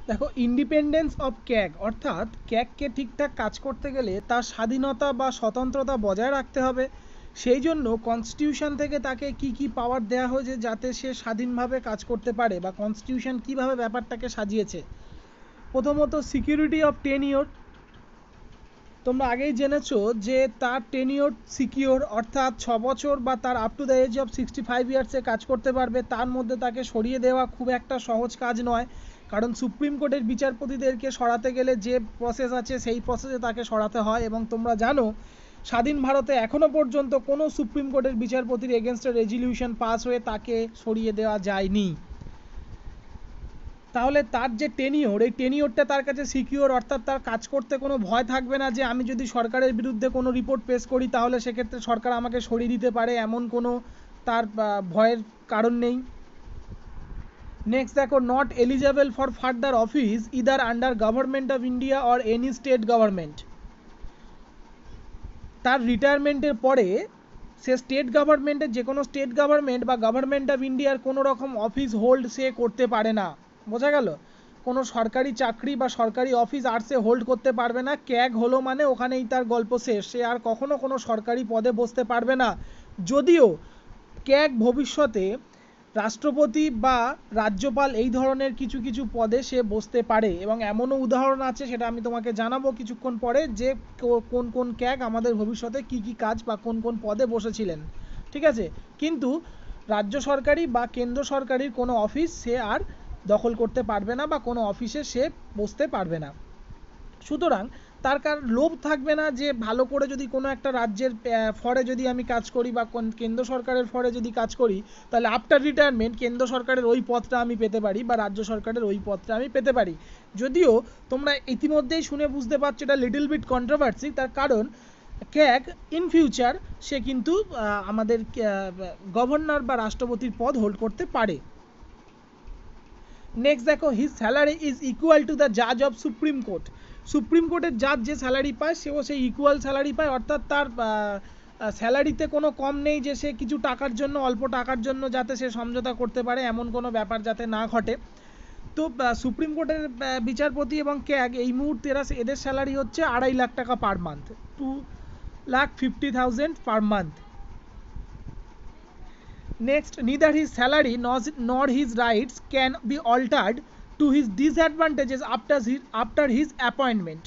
দেখো, independence of CAG অর্থাৎ ক্যাগকে ঠিকঠাক কাজ করতে গেলে তার স্বাধীনতা বা স্বতন্ত্রতা বজায় রাখতে হবে। সেই জন্য কনস্টিটিউশন থেকে তাকে কি কি পাওয়ার দেওয়া হয়েছে যাতে সে স্বাধীনভাবে কাজ করতে পারে, বা কনস্টিটিউশন কিভাবে ব্যাপারটাকে সাজিয়েছে। প্রথমত সিকিউরিটি অফ টেনিওর। তোমরা আগেই জেনেছো যে তার টেনিওর সিকিওর, অর্থাৎ 6 বছর বা তার up to the age of 65 ইয়ার্সে কাজ করতে পারবে। তার মধ্যে তাকে সরিয়ে দেওয়া খুব একটা সহজ কাজ নয়, কারণ সুপ্রিম কোর্টের বিচারপতিদেরকে সরাতে গেলে যে প্রসেস আছে সেই প্রসেসে তাকে সরাতে হয়। এবং তোমরা জানো স্বাধীন ভারতে এখনও পর্যন্ত কোনো সুপ্রিম কোর্টের বিচারপতির এগেনস্টে রেজলিউশন পাস হয়ে তাকে সরিয়ে দেওয়া যায়নি। তাহলে তার যে টেনিওর, এই টেনিওরটা তার কাছে সিকিওর, অর্থাৎ তার কাজ করতে কোনো ভয় থাকবে না যে আমি যদি সরকারের বিরুদ্ধে কোনো রিপোর্ট পেশ করি তাহলে সেক্ষেত্রে সরকার আমাকে সরিয়ে দিতে পারে, এমন কোনো তার ভয়ের কারণ নেই। নেক্সট দেখো, not eligible for further office either under government of India or any state government. তার রিটায়ারমেন্টের পরে সে স্টেট গভর্নমেন্টের, যে কোনো স্টেট গভর্নমেন্ট বা গভর্নমেন্ট অফ ইন্ডিয়ার কোনো রকম অফিস হোল্ড সে করতে পারে না। বোঝা গেল? কোনো সরকারি চাকরি বা সরকারি অফিস আর সে হোল্ড করতে পারবে না। ক্যাগ হলো মানে ওখানেই তার গল্প শেষ, সে আর কখনো কোনো সরকারি পদে বসতে পারবে না। যদিও ক্যাগ ভবিষ্যতে রাষ্ট্রপতি বা রাজ্যপাল এই ধরনের কিছু কিছু পদে সে বসতে পারে, এবং এমনও উদাহরণ আছে, সেটা আমি তোমাকে জানাবো কিছুক্ষণ পরে, যে কোন কোন ক্যাগ আমাদের ভবিষ্যতে কি কি কাজ বা কোন কোন পদে বসেছিলেন। ঠিক আছে? কিন্তু রাজ্য সরকারি বা কেন্দ্র সরকারির কোনো অফিস সে আর দখল করতে পারবে না, বা কোনো অফিসে সে বসতে পারবে না। সুতরাং তার লোভ থাকবে না যে ভালো করে যদি কোনো একটা রাজ্যের ফরে যদি আমি কাজ করি বা কেন্দ্র সরকারের ফরে যদি কাজ করি, তাহলে আফটার রিটায়ারমেন্ট কেন্দ্র সরকারের ওই পদটা আমি পেতে পারি বা রাজ্য সরকারের ওই পদটা আমি পেতে পারি। যদিও তোমরা ইতিমধ্যেই শুনে বুঝতে পারছো এটা লিটল বিট কন্ট্রোভার্সি, তার কারণ ক্যাগ ইন ফিউচার সে কিন্তু আমাদের গভর্নর বা রাষ্ট্রপতির পদ হোল্ড করতে পারে। নেক্সট দেখো, his salary is equal to the জাজ অফ সুপ্রিম কোর্ট। সুপ্রিম কোর্টের জাজ যে স্যালারি পায় সেও সেই ইকুয়াল স্যালারি পায়, অর্থাৎ তার স্যালারিতে কোনো কম নেই যে সে কিছু টাকার জন্য, অল্প টাকার জন্য যাতে সে সমঝোতা করতে পারে, এমন কোনো ব্যাপার যাতে না ঘটে। তো সুপ্রিম কোর্টের বিচারপতি এবং ক্যাগ এই মুহূর্তে এদের স্যালারি হচ্ছে 2.5 লাখ টাকা per month, 2,50,000 per month. Next, neither his salary nor his rights can be altered to his disadvantages after his appointment.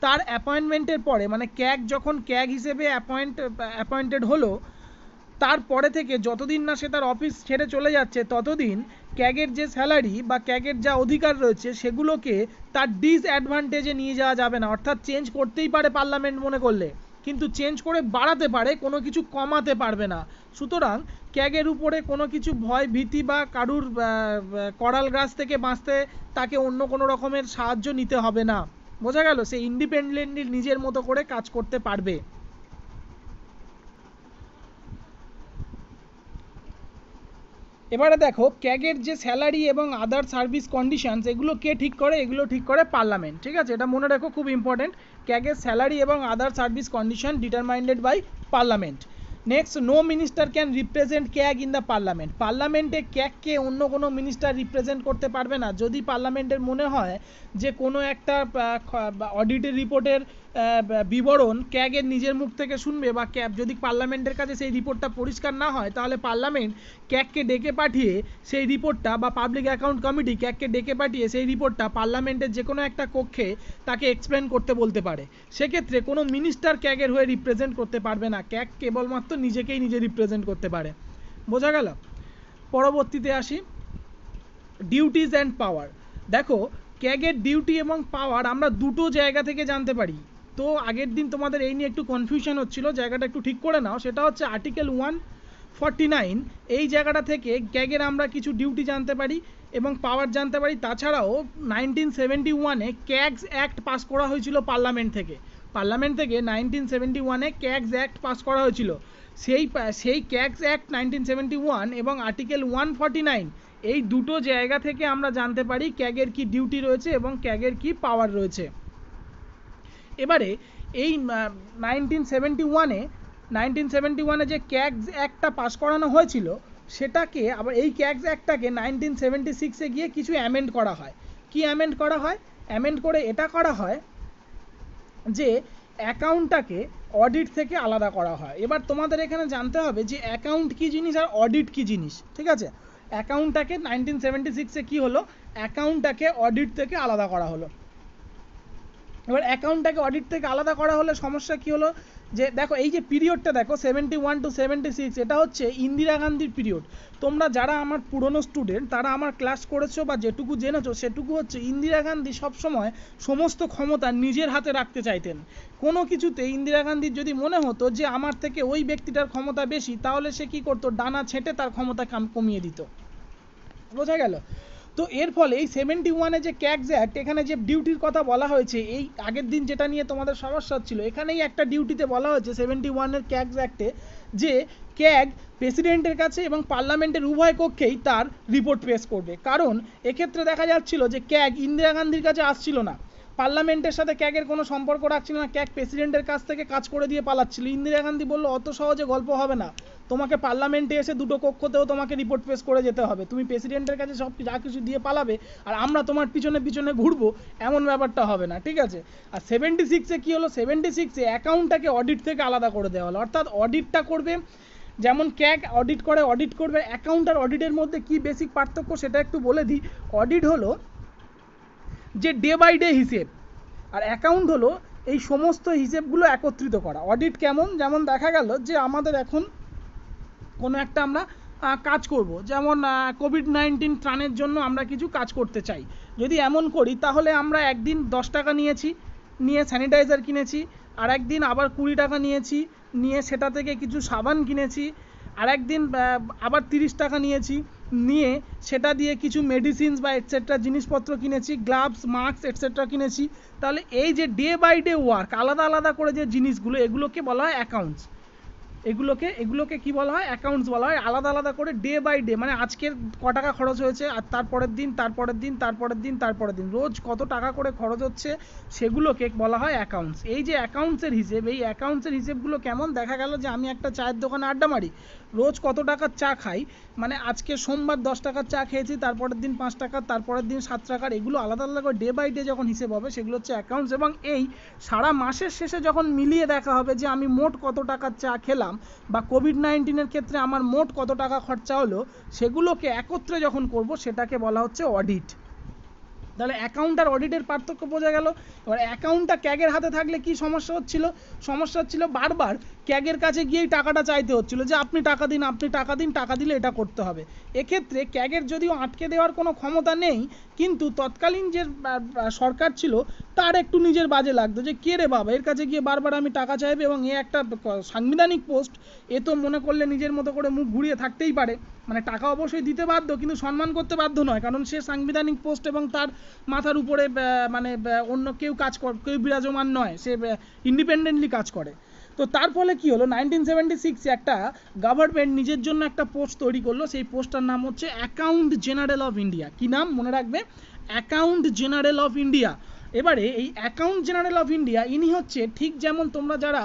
তার অ্যাপয়েন্টমেন্টের পরে, মানে ক্যাগ যখন ক্যাগ হিসেবে অ্যাপয়েন্টেড হলো, তারপরে থেকে যতদিন না সে তার অফিস ছেড়ে চলে যাচ্ছে ততদিন ক্যাগের যে স্যালারি বা ক্যাগের যা অধিকার রয়েছে সেগুলোকে তার ডিসঅ্যাডভান্টেজে নিয়ে যাওয়া যাবে না। অর্থাৎ চেঞ্জ করতেই পারে পার্লামেন্ট মনে করলে, কিন্তু চেঞ্জ করে বাড়াতে পারে, কোনো কিছু কমাতে পারবে না। সুতরাং ক্যাগের উপরে কোনো কিছু ভয় ভীতি বা কারুর করাল গাছ থেকে বাঁচতে তাকে অন্য কোনো রকমের সাহায্য নিতে হবে না। বোঝা গেল? সে ইন্ডিপেন্ডেন্টলি নিজের মতো করে কাজ করতে পারবে। এবারে দেখো, ক্যাগের যে স্যালারি এবং আদার সার্ভিস কন্ডিশনস এগুলো কে ঠিক করে? এগুলো ঠিক করে পার্লামেন্ট। ঠিক আছে? এটা মনে রাখো, খুব ইম্পর্টেন্ট। ক্যাগের স্যালারি এবং other service condition determined by parliament. Next, no minister can represent CAG in the parliament. পার্লামেন্টে ক্যাগকে অন্য কোনো মিনিস্টার রিপ্রেজেন্ট করতে পারবে না। যদি পার্লামেন্টের মনে হয় যে কোনো একটা অডিটের রিপোর্টের বিবরণ ক্যাগের নিজের মুখ থেকে শুনবে, বা ক্যাগ যদি পার্লামেন্টের কাছে সেই রিপোর্টটা পরিষ্কার না হয়, তাহলে পার্লামেন্ট ক্যাগকে ডেকে পাঠিয়ে সেই রিপোর্টটা, বা পাবলিক অ্যাকাউন্ট কমিটি ক্যাগকে ডেকে পাঠিয়ে সেই রিপোর্টটা পার্লামেন্টের যে কোনো একটা কক্ষে তাকে এক্সপ্লেন করতে বলতে পারে। সেক্ষেত্রে কোনো মিনিস্টার ক্যাগের হয়ে রিপ্রেজেন্ট করতে পারবে না। ক্যাগ কেবলমাত্র নিজেকেই নিজে রিপ্রেজেন্ট করতে পারে। বোঝা গেল? পরবর্তীতে আসি, ডিউটিজ অ্যান্ড পাওয়ার। দেখো, ক্যাগের ডিউটি এবং পাওয়ার আমরা দুটো জায়গা থেকে জানতে পারি। তো আগের দিন তোমাদের এই নিয়ে একটু কনফিউশন হচ্ছিল, জায়গাটা একটু ঠিক করে নাও। সেটা হচ্ছে আর্টিকেল 149, এই জায়গাটা থেকে ক্যাগের আমরা কিছু ডিউটি জানতে পারি এবং পাওয়ার জানতে পারি। তাছাড়াও 1971-এ ক্যাগস অ্যাক্ট পাস করা হয়েছিল পার্লামেন্ট থেকে। 1971-এ ক্যাগস অ্যাক্ট পাস করা হয়েছিল। সেই ক্যাগস অ্যাক্ট 1971 এবং আর্টিকেল 149, এই দুটো জায়গা থেকে আমরা জানতে পারি ক্যাগের কি ডিউটি রয়েছে এবং ক্যাগের কি পাওয়ার রয়েছে। এবারে এই 1971-এ যে ক্যাগস অ্যাক্টটা পাস করানো হয়েছিল, সেটাকে আবার এই ক্যাগস অ্যাক্টটাকে 1976-এ গিয়ে কিছু অ্যামেন্ড করা হয়। কি অ্যামেন্ড করা হয়? অ্যামেন্ড করে এটা করা হয় যে অ্যাকাউন্টটাকে অডিট থেকে আলাদা করা হয়। এবার তোমাদের এখানে জানতে হবে যে অ্যাকাউন্ট কী জিনিস আর অডিট কী জিনিস, ঠিক আছে? অ্যাকাউন্টটাকে 1976-এ কী হলো, অ্যাকাউন্টটাকে অডিট থেকে আলাদা করা হলো। এবার অ্যাকাউন্টটাকে অডিট থেকে আলাদা করা হলে সমস্যা কী হলো, যে দেখো এই যে পিরিয়ডটা দেখো 71 to 76, এটা হচ্ছে ইন্দিরা গান্ধীর পিরিয়ড। তোমরা যারা আমার পুরনো স্টুডেন্ট তারা আমার ক্লাস করেছো বা যেটুকু জেনেছো সেটুকু হচ্ছে ইন্দিরা গান্ধী সবসময় সমস্ত ক্ষমতা নিজের হাতে রাখতে চাইতেন। কোনো কিছুতে ইন্দিরা গান্ধীর যদি মনে হতো যে আমার থেকে ওই ব্যক্তিটার ক্ষমতা বেশি, তাহলে সে কী করতো, ডানা ছেঁটে তার ক্ষমতা কমিয়ে দিত। বোঝা গেল? তো এর ফলে এই 71-এ যে ক্যাগস অ্যাক্ট, এখানে যে ডিউটির কথা বলা হয়েছে, এই আগের দিন যেটা নিয়ে তোমাদের সমস্যা ছিল, এখানেই একটা ডিউটিতে বলা হয়েছে 71-এর ক্যাগস অ্যাক্টে যে ক্যাগ প্রেসিডেন্টের কাছে এবং পার্লামেন্টের উভয় কক্ষেই তার রিপোর্ট পেশ করবে। কারণ এক্ষেত্রে দেখা যাচ্ছিল যে ক্যাগ ইন্দিরা গান্ধীর কাছে আসছিল না, পার্লামেন্টের সাথে ক্যাগের কোনো সম্পর্ক রাখছিল না, ক্যাগ প্রেসিডেন্টের কাছ থেকে কাজ করে দিয়ে পালাচ্ছিল। ইন্দিরা গান্ধী বললো অত সহজে গল্প হবে না, তোমাকে পার্লামেন্টে এসে দুটো কক্ষতেও তোমাকে রিপোর্ট পেশ করে যেতে হবে, তুমি প্রেসিডেন্টের কাছে সব যা কিছু দিয়ে পালাবে আর আমরা তোমার পিছনে পিছনে ঘুরবো, এমন ব্যাপারটা হবে না, ঠিক আছে? আর 76-এ কী হলো, 76-এ অ্যাকাউন্টটাকে অডিট থেকে আলাদা করে দেওয়া হলো। অর্থাৎ অডিটটা করবে, যেমন ক্যাগ অডিট করবে, অ্যাকাউন্ট আর অডিটের মধ্যে কি বেসিক পার্থক্য সেটা একটু বলে দিই। অডিট হলো যে ডে বাই ডে হিসেব, আর অ্যাকাউন্ট হলো এই সমস্ত হিসেবগুলো একত্রিত করা। অডিট কেমন, যেমন দেখা গেল যে আমাদের এখন কোনো একটা আমরা কাজ করব, যেমন কোভিড-19 ত্রাণের জন্য আমরা কিছু কাজ করতে চাই, যদি এমন করি তাহলে আমরা একদিন 10 টাকা নিয়েছি, নিয়ে স্যানিটাইজার কিনেছি, আর একদিন আবার 20 টাকা নিয়েছি, নিয়ে সেটা থেকে কিছু সাবান কিনেছি, আর একদিন আবার 30 টাকা নিয়েছি, নিয়ে সেটা দিয়ে কিছু মেডিসিনস বা এটসেট্রা জিনিসপত্র কিনেছি, গ্লাভস, মাস্ক এটসেট্রা কিনেছি। তাহলে এই যে ডে বাই ডে ওয়ার্ক, আলাদা আলাদা করে যে জিনিসগুলো, এগুলোকে বলা হয় অ্যাকাউন্টস। এগুলোকে কি বলা হয়, অ্যাকাউন্টস বলা হয়। আলাদা আলাদা করে ডে বাই ডে, মানে আজকের ক টাকা খরচ হয়েছে, আর তারপরের দিন রোজ কত টাকা করে খরচ হচ্ছে, সেগুলোকে বলা হয় অ্যাকাউন্টস। এই যে অ্যাকাউন্টসের হিসেব, এই অ্যাকাউন্টসের হিসেবগুলো কেমন, দেখা গেল যে আমি একটা চায়ের দোকানে আড্ডা মারি, রোজ কত টাকার চা খাই, মানে আজকে সোমবার 10 টাকার চা খেয়েছি, তারপরের দিন 5 টাকার, তারপরের দিন 7 টাকার, এগুলো আলাদা আলাদা করে ডে বাই ডে যখন হিসেব হবে সেগুলো হচ্ছে অ্যাকাউন্টস। এবং এই সারা মাসের শেষে যখন মিলিয়ে দেখা হবে যে আমি মোট কত টাকার চা খেলাম বা কোভিড-19-এর ক্ষেত্রে আমার মোট কত টাকা খরচা হলো, সেগুলোকে একত্রে যখন করব সেটাকে বলা হচ্ছে অডিট। তাহলে অ্যাকাউন্ট আর অডিটের পার্থক্য বোঝা গেল। এবার অ্যাকাউন্টটা ক্যাগের হাতে থাকলে কি সমস্যা হচ্ছিল, বারবার ক্যাগের কাছে গিয়েই টাকাটা চাইতে হচ্ছিল যে আপনি টাকা দিন, টাকা দিলে এটা করতে হবে। এক্ষেত্রে ক্যাগের যদিও আটকে দেওয়ার কোনো ক্ষমতা নেই, কিন্তু তৎকালীন যে সরকার ছিল তার একটু নিজের বাজে লাগতো যে কে রে বাবা, এর কাছে গিয়ে বারবার আমি টাকা চাইবে, এবং এ একটা সাংবিধানিক পোস্ট, এ তো মনে করলে নিজের মতো করে মুখ ঘুরিয়ে থাকতেই পারে, মানে টাকা অবশ্যই দিতে বাধ্য কিন্তু সম্মান করতে বাধ্য নয়, কারণ সে সাংবিধানিক পোস্ট এবং তার মাথার উপরে মানে অন্য কেউ কেউ বিরাজমান নয়, সে ইন্ডিপেন্ডেন্টলি কাজ করে। তো তার ফলে কি হলো, 1976-এ একটা গভর্নমেন্ট নিজের জন্য একটা পোস্ট তৈরি করলো, সেই পোস্টটার নাম হচ্ছে অ্যাকাউন্ট জেনারেল অফ ইন্ডিয়া। কি নাম মনে রাখবে, অ্যাকাউন্ট জেনারেল অফ ইন্ডিয়া। এবারে এই অ্যাকাউন্ট জেনারেল অফ ইন্ডিয়া ইনি হচ্ছে, ঠিক যেমন তোমরা যারা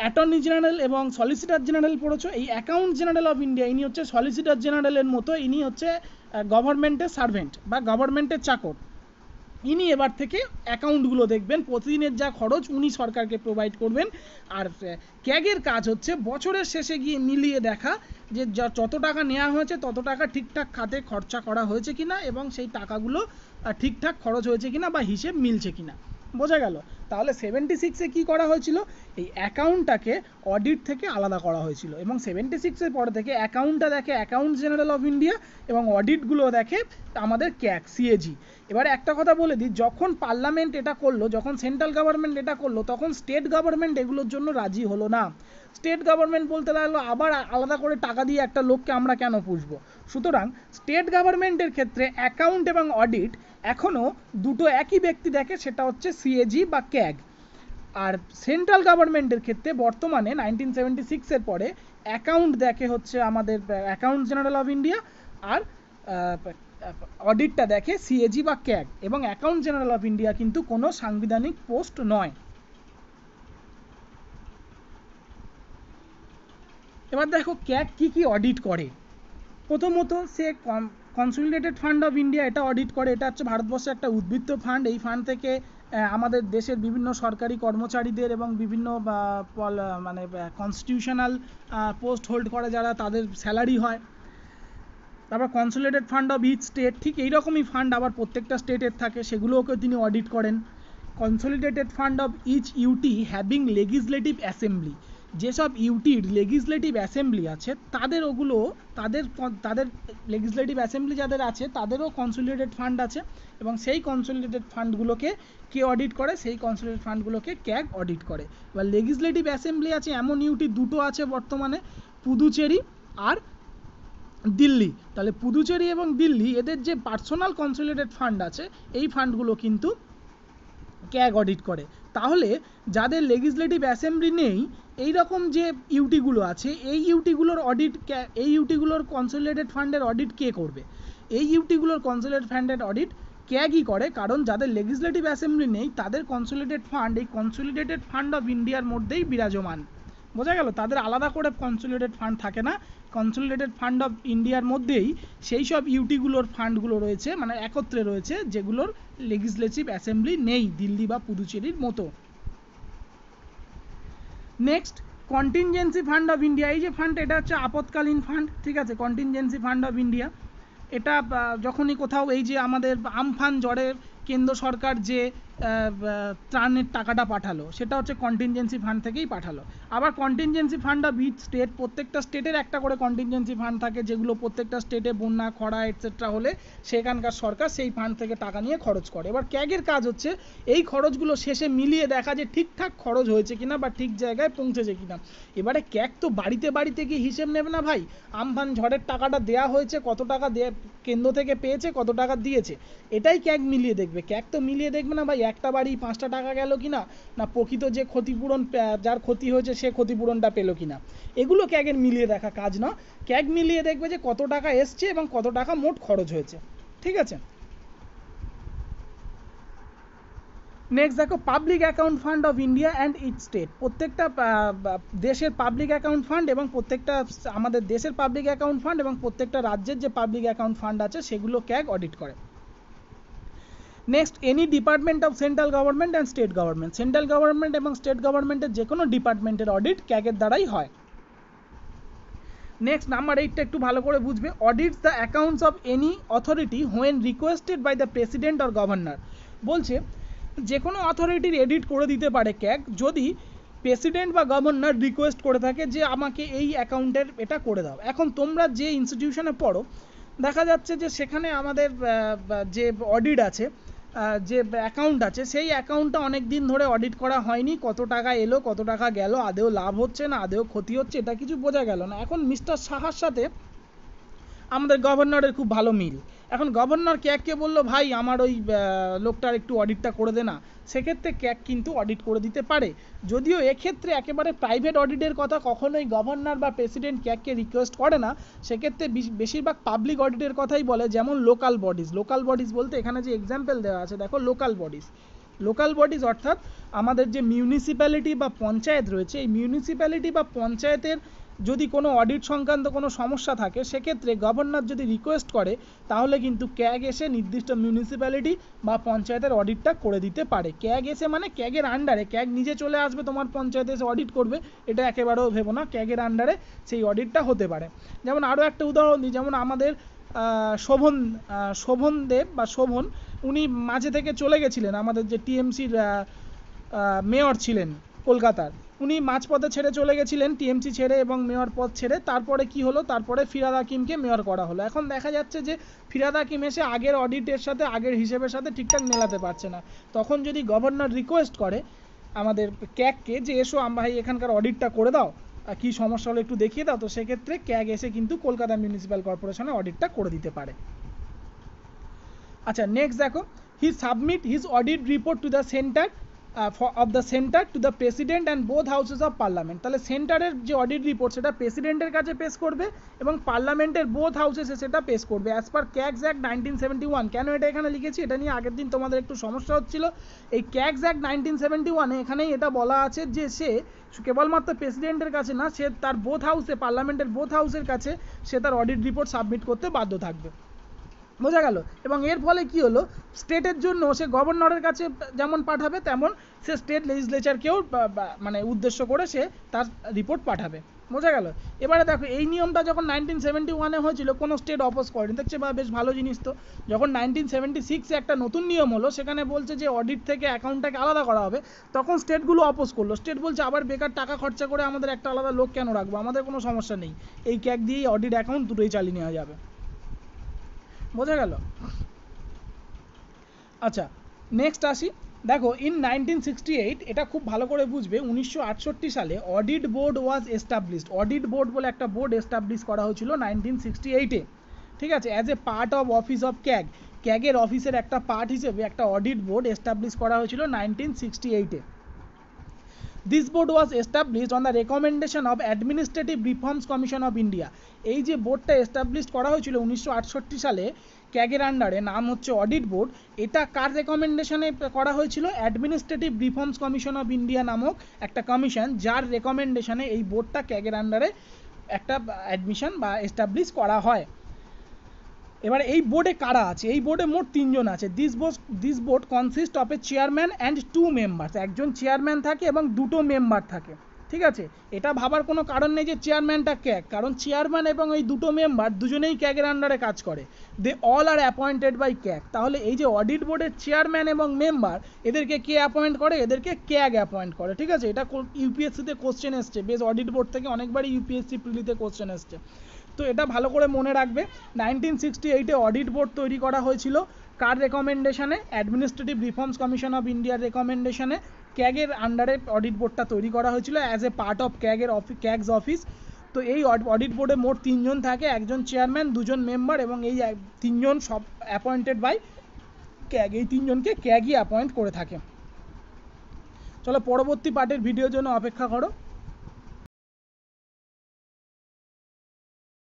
অ্যাটর্নি জেনারেল এবং সলিসিটর জেনারেল পড়েছো, এই অ্যাকাউন্ট জেনারেল অফ ইন্ডিয়া ইনি হচ্ছে সলিসিটর জেনারেলের মতো, ইনি হচ্ছে গভর্নমেন্টের সার্ভেন্ট বা গভর্নমেন্টের চাকর। ইনি এবার থেকে অ্যাকাউন্টগুলো দেখবেন, প্রতিদিনের যা খরচ উনি সরকারকে প্রোভাইড করবেন। আর ক্যাগের কাজ হচ্ছে বছরের শেষে গিয়ে মিলিয়ে দেখা যে যত টাকা নেওয়া হয়েছে তত টাকা ঠিকঠাক খাতে খরচা করা হয়েছে কিনা, এবং সেই টাকাগুলো ঠিকঠাক খরচ হয়েছে কিনা বা হিসেব মিলছে কিনা। বোঝা গেল? তাহলে 76-এ কী করা হয়েছিল, এই অ্যাকাউন্টটাকে অডিট থেকে আলাদা করা হয়েছিল, এবং 76-এর পরে থেকে অ্যাকাউন্টটা দেখে অ্যাকাউন্ট জেনারেল অফ ইন্ডিয়া এবং অডিটগুলো দেখে আমাদের ক্যাগ, সিএজি। এবারে একটা কথা বলে দিই, যখন পার্লামেন্ট এটা করলো, যখন সেন্ট্রাল গভর্নমেন্ট এটা করলো, তখন স্টেট গভর্নমেন্ট এগুলোর জন্য রাজি হলো না। স্টেট গভর্নমেন্ট বলতে লাগলো আবার আলাদা করে টাকা দিয়ে একটা লোককে আমরা কেন পুষবো। সুতরাং স্টেট গভর্নমেন্টের ক্ষেত্রে অ্যাকাউন্ট এবং অডিট এখনও দুটো একই ব্যক্তি দেখে, সেটা হচ্ছে সিএজি বা ক্যাগ। আর সেন্ট্রাল গভর্নমেন্টের ক্ষেত্রে বর্তমানে 1976-এর পরে অ্যাকাউন্ট দেখে হচ্ছে আমাদের অ্যাকাউন্ট জেনারেল অফ ইন্ডিয়া, আর অডিটটা দেখে সিএজি বা ক্যাগ। এবং অ্যাকাউন্ট জেনারেল অফ ইন্ডিয়া কিন্তু কোনো সাংবিধানিক পোস্ট নয়। এবার দেখো ক্যাগ কি অডিট করে। প্রথমত সে কনসলিডেটেড ফান্ড অফ ইন্ডিয়া এটা অডিট করে। এটা হচ্ছে ভারতবর্ষের একটা উদ্বৃত্ত ফান্ড। এই ফান্ড থেকে আমাদের দেশের বিভিন্ন সরকারি কর্মচারীদের এবং বিভিন্ন মানে কনস্টিটিউশনাল পোস্ট হোল্ড করে যারা, তাদের স্যালারি হয়। তারপর consolidated fund of each state, ঠিক এইরকমই ফান্ড আবার প্রত্যেকটা স্টেটের থাকে, সেগুলোকে তিনি অডিট করেন। Consolidated fund of each UT having legislative assembly, যেসব ইউটির লেজিসলেটিভ অ্যাসেম্বলি আছে তাদের ওগুলো তাদের লেজিসলেটিভ অ্যাসেম্বলি যাদের আছে তাদেরও কনসলিডেটেড ফান্ড আছে, এবং সেই কনসলিডেটেড ফান্ডগুলোকে কে অডিট করে? সেই কনসলিডেটেড ফান্ডগুলোকে ক্যাগ অডিট করে। এবার লেজিসলেটিভ অ্যাসেম্বলি আছে এমন ইউটি দুটো আছে বর্তমানে, পুদুচেরি আর দিল্লি। তাহলে পুদুচেরি এবং দিল্লি এদের যে পার্সোনাল কনসলিডেটেড ফান্ড আছে এই ফান্ডগুলো কিন্তু ক্যাগ অডিট করে। তাহলে যাদের লেজিসলেটিভ অ্যাসেম্বলি নেই এই রকম যে ইউটিগুলো আছে এই ইউটিগুলোর অডিট, এই ইউটিগুলোর কনসলিডেটেড ফান্ডের অডিট কে করবে? এই ইউটিগুলোর কনসলিডেটেড ফান্ডের অডিট ক্যাগই করে, কারণ যাদের লেজিসলেটিভ অ্যাসেম্বলি নেই তাদের কনসলিডেটেড ফান্ড এই কনসলিডেটেড ফান্ড অফ ইন্ডিয়ার মধ্যেই বিরাজমান। বোঝা গেল? তাদের আলাদা করে কনসলিডেটেড ফান্ড থাকে না, কনসলিডেটেড ফান্ড অফ ইন্ডিয়ার মধ্যেই সেই সব ইউটিগুলোর ফান্ডগুলো রয়েছে, মানে একত্রে রয়েছে, যেগুলোর লেজিসলেটিভ অ্যাসেম্বলি নেই দিল্লি বা পুদুচেরির মতো। Next, contingency fund of India. এই যে ফান্ড, এটা হচ্ছে আপৎকালীন ফান্ড, ঠিক আছে? কন্টিনজেন্সি ফান্ড অফ ইন্ডিয়া এটা যখনই কোথাও এই যে আমাদের আমফান ঝড়ের কেন্দ্র সরকার যে ত্রাণের টাকাটা পাঠালো সেটা হচ্ছে কন্টিনজেন্সি ফান্ড থেকেই পাঠালো। আবার contingency fund of each state, প্রত্যেকটা স্টেটের একটা করে কন্টিনজেন্সি ফান্ড থাকে, যেগুলো প্রত্যেকটা স্টেটে বন্যা, খরা এটসেট্রা হলে সেখানকার সরকার সেই ফান্ড থেকে টাকা নিয়ে খরচ করে। এবার ক্যাগের কাজ হচ্ছে এই খরচগুলো শেষে মিলিয়ে দেখা যে ঠিকঠাক খরচ হয়েছে কিনা বা ঠিক জায়গায় পৌঁছেছে কিনা। এবারে ক্যাগ তো বাড়িতে বাড়িতে গিয়ে হিসেব নেবে না ভাই, আমফান ঝড়ের টাকাটা দেয়া হয়েছে, কত টাকা কেন্দ্র থেকে পেয়েছে, কত টাকা দিয়েছে, এটাই ক্যাগ মিলিয়ে দেখবে। ক্যাগ তো মিলিয়ে দেখবে না ভাই একটা বাড়ি 5টা টাকা গেল কিনা, না প্রকৃত যে ক্ষতিপূরণ, যার ক্ষতি হয়েছে সে ক্ষতিপূরণটা পেলো কিনা, এগুলো ক্যাগের মিলিয়ে দেখা কাজ না। ক্যাগ মিলিয়ে দেখবে যে কত টাকা এসছে এবং কত টাকা মোট খরচ হয়েছে, ঠিক আছে? নেক্সট দেখো, public account fund of India and each state. প্রত্যেকটা দেশের পাবলিক অ্যাকাউন্ট ফান্ড এবং প্রত্যেকটা আমাদের দেশের পাবলিক অ্যাকাউন্ট ফান্ড এবং প্রত্যেকটা রাজ্যের যে পাবলিক অ্যাকাউন্ট ফান্ড আছে সেগুলো ক্যাগ অডিট করে। Next, any department of central government and state government. Central government এবং স্টেট গভর্নমেন্টের যে কোনো ডিপার্টমেন্টের অডিট ক্যাগের দ্বারাই হয়। নেক্সট, নাম্বার 8টা একটু ভালো করে বুঝবে। Audits the accounts of any authority when requested by the president or governor. বলছে যে কোনো অথরিটির এডিট করে দিতে পারে ক্যাগ যদি প্রেসিডেন্ট বা গভর্নর রিকোয়েস্ট করে থাকে যে আমাকে এই অ্যাকাউন্টের এটা করে দাও। এখন তোমরা যে ইনস্টিটিউশনে পড়ো দেখা যাচ্ছে যে সেখানে আমাদের যে অডিট আছে, যে অ্যাকাউন্ট আছে, সেই অ্যাকাউন্টটা অনেক দিন ধরে অডিট করা হয়নি, কত টাকা এলো কত টাকা গেল, আদেও লাভ হচ্ছে না আদেও ক্ষতি হচ্ছে এটা কিছু বোঝা গেল না। এখন মিস্টার সাহার সাথে আমাদের গভর্নরের খুব ভালো মিল। এখন গভর্নর ক্যাগকে বললো ভাই আমার ওই লোকটার একটু অডিটটা করে দে না, সেক্ষেত্রে ক্যাগ কিন্তু অডিট করে দিতে পারে। যদিও এক্ষেত্রে একেবারে প্রাইভেট অডিটের কথা কখনোই গভর্নর বা প্রেসিডেন্ট ক্যাগকে রিকোয়েস্ট করে না, সেক্ষেত্রে বেশিরভাগ পাবলিক অডিটের কথাই বলে, যেমন লোকাল বডিজ। লোকাল বডিজ বলতে এখানে যে এক্সাম্পল দেওয়া আছে দেখো, লোকাল বডিজ। লোকাল বডিজ অর্থাৎ আমাদের যে মিউনিসিপ্যালিটি বা পঞ্চায়েত রয়েছে, এই মিউনিসিপ্যালিটি বা পঞ্চায়েতের যদি কোনো অডিট সংক্রান্ত কোনো সমস্যা থাকে সেক্ষেত্রে গভর্নর যদি রিকোয়েস্ট করে তাহলে কিন্তু ক্যাগ এসে নির্দিষ্ট মিউনিসিপ্যালিটি বা পঞ্চায়েতের অডিটটা করে দিতে পারে। ক্যাগ এসে মানে ক্যাগের আন্ডারে, ক্যাগ নিজে চলে আসবে তোমার পঞ্চায়েতে এসে অডিট করবে এটা একেবারেও ভেবো না, ক্যাগের আন্ডারে সেই অডিটটা হতে পারে। যেমন আরও একটা উদাহরণ দিই, যেমন আমাদের শোভন দেব বা শোভন, উনি মাঝে থেকে চলে গেছিলেন, আমাদের যে টিএমসির মেয়র ছিলেন কলকাতার, উনি মাঝপথে ছেড়ে চলে গেছিলেন টিএমসি ছেড়ে এবং মেয়র পদ ছেড়ে। তারপরে কি হলো, তারপরে ফিরহাদ হাকিমকে মেয়র করা হলো। এখন দেখা যাচ্ছে যে ফিরহাদ হাকিম এসে আগের অডিটের সাথে আগের হিসেবের সাথে ঠিকঠাক মেলাতে পারছে না, তখন যদি গভর্নর রিকোয়েস্ট করে আমাদের ক্যাগকে যে এসো ভাই এখানকার অডিটটা করে দাও, কি সমস্যা হলো একটু দেখিয়ে দাও, তো সেক্ষেত্রে ক্যাগ এসে কিন্তু কলকাতা মিউনিসিপ্যাল কর্পোরেশনে অডিটটা করে দিতে পারে। আচ্ছা, নেক্সট দেখো, he submit his audit report to the centre of the centre to the president and both houses of parliament. তাহলে সেন্টারের যে অডিট রিপোর্ট সেটা প্রেসিডেন্টের কাছে পেশ করবে এবং পার্লামেন্টের বোথ হাউসেসে সেটা পেশ করবে অ্যাজ পার ক্যাগস অ্যাক্ট 1971। কেন এটা এখানে লিখেছি এটা নিয়ে আগের দিন তোমাদের একটু সমস্যা হচ্ছিল। এই ক্যাগস অ্যাক্ট 1971 এখানেই এটা বলা আছে যে সে কেবলমাত্র প্রেসিডেন্টের কাছে না, সে তার বোথ হাউসে, পার্লামেন্টের বোথ হাউসের কাছে সে তার অডিট রিপোর্ট সাবমিট করতে বাধ্য থাকবে। বোঝা গেল। এবং এর ফলে কি হলো, স্টেটের জন্য সে গভর্নরের কাছে যেমন পাঠাবে তেমন সে স্টেট লেজিসলেচারকেও মানে উদ্দেশ্য করে সে তার রিপোর্ট পাঠাবে। বোঝা গেল। এবারে দেখো এই নিয়মটা যখন 1971-এ হয়েছিল কোনো স্টেট অপোজ করেনি, দেখছে বা বেশ ভালো জিনিস। তো যখন 1976-এ একটা নতুন নিয়ম হলো, সেখানে বলছে যে অডিট থেকে অ্যাকাউন্টটাকে আলাদা করা হবে, তখন স্টেটগুলো অপোজ করলো। স্টেট বলছে আবার বেকার টাকা খরচা করে আমাদের একটা আলাদা লোক কেন রাখবো, আমাদের কোনো সমস্যা নেই, এই ক্যাগ দিয়েই অডিট অ্যাকাউন্ট দুটোই চালিয়ে নেওয়া যাবে। বোঝা গেল। আচ্ছা নেক্সট আসি, দেখো ইন 1968, এটা খুব ভালো করে বুঝবে, 1968 সালে audit board was established. Audit board বলে একটা বোর্ড এস্টাবলিশ করা হয়েছিল 1968-এ, ঠিক আছে, as a part of office of CAG. ক্যাগের অফিসের একটা পার্ট হিসেবে একটা অডিট বোর্ড এস্টাবলিশ করা হয়েছিল 1968-এ। This board was established on the recommendation of administrative reforms commission of India. এই যে বোর্ডটা এস্টাবলিশ করা হয়েছিল 1968 সালে ক্যাগের আন্ডারে, নাম হচ্ছে অডিট বোর্ড, এটা কার রেকমেন্ডেশনে করা হয়েছিল? Administrative reforms commission of India নামক একটা কমিশন, যার রেকমেন্ডেশনে এই বোর্ডটা ক্যাগের আন্ডারে একটা অ্যাডমিশন বা এস্টাবলিশ করা হয়। এবার এই বোর্ডে কারা আছে? এই বোর্ডে মোট 3 জন আছে। This board consist of A chairman and 2 members. একজন চেয়ারম্যান থাকে এবং 2টো মেম্বার থাকে, ঠিক আছে। এটা ভাবার কোনো কারণ নেই যে চেয়ারম্যানটা ক্যাগ, কারণ চেয়ারম্যান এবং এই 2টো মেম্বার দুজনেই ক্যাগের আন্ডারে কাজ করে। They all are appointed by CAG. তাহলে এই যে অডিট বোর্ডের চেয়ারম্যান এবং মেম্বার, এদেরকে কে অ্যাপয়েন্ট করে? এদেরকে ক্যাগ অ্যাপয়েন্ট করে, ঠিক আছে। এটা ইউপিএসসিতে কোশ্চেন এসছে, বেশ অডিট বোর্ড থেকে অনেকবারই ইউপিএসসি প্রিলিতে কোশ্চেন এসছে। তো এটা ভালো করে মনে রাখবে। 1968-এ অডিট বোর্ড তৈরি করা হয়েছিল কার রেকমেন্ডেশনে? অ্যাডমিনিস্ট্রেটিভ রিফর্মস কমিশন অফ ইন্ডিয়ার রেকমেন্ডেশনে ক্যাগের আন্ডারে অডিট বোর্ডটা তৈরি করা হয়েছিল as a part of CAG's office. তো এই অডিট বোর্ডে মোট 3 জন থাকে, একজন চেয়ারম্যান, 2 জন মেম্বার, এবং এই 3 জন সব অ্যাপয়েন্টেড বাই ক্যাগ। এই 3 জনকে ক্যাগই অ্যাপয়েন্ট করে থাকে। চলো পরবর্তী পার্টের ভিডিওর জন্য অপেক্ষা করো।